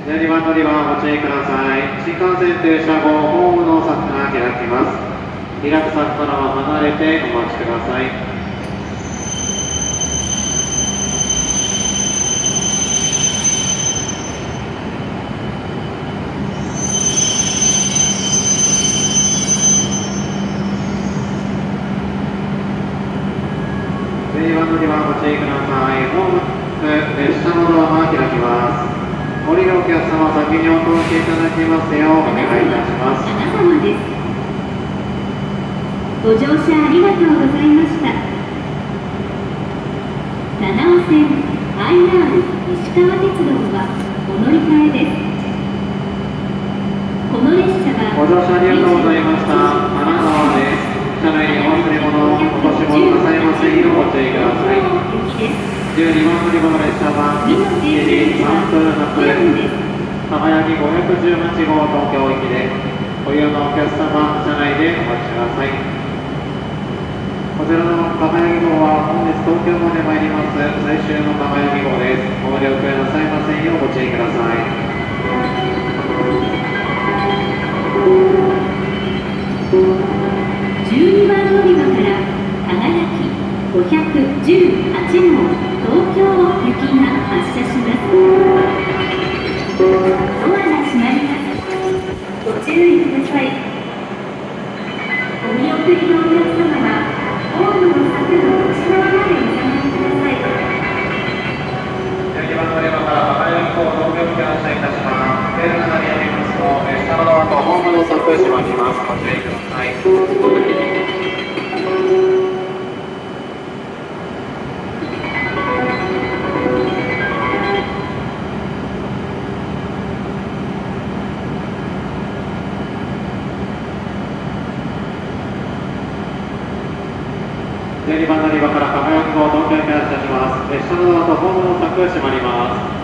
左番乗りはご注意ください。新幹線停車後、ホームの柵が開きます。開く柵からは離れてお待ちください。左番乗りはご注意ください。ホーム、列車のドアが開きます。降りるお客様、先にお通しいただきますようお願いいたします。7様です。ご乗車ありがとうございました。七尾線 IR 石川鉄道はお乗り換えです。この列車はご乗車ありがとうございました。金沢です。車内にお忘れ物、落とし物なさいませんようご注意ください。12番乗り場の列車は1時3分発、輝き518号東京行きで、ご利用のお客様、車内でお待ちください。こちらの輝き号は本日東京まで参ります最終の輝き号です。ご了承なさいませんようご注意ください。12番乗り場から輝き518号東京行きが発車します。ドアが閉まります。ご注意ください。お見送りのお客様はホームの柵の内側までお下がりください。12番乗り場から輝き号東京行きが発車いたします。ベルが鳴り上げますと、列車のドアとホームの柵閉まります。ご注意ください。12番乗り場から輝き号東京行き発車します。列車のドアとホームの柵閉まります。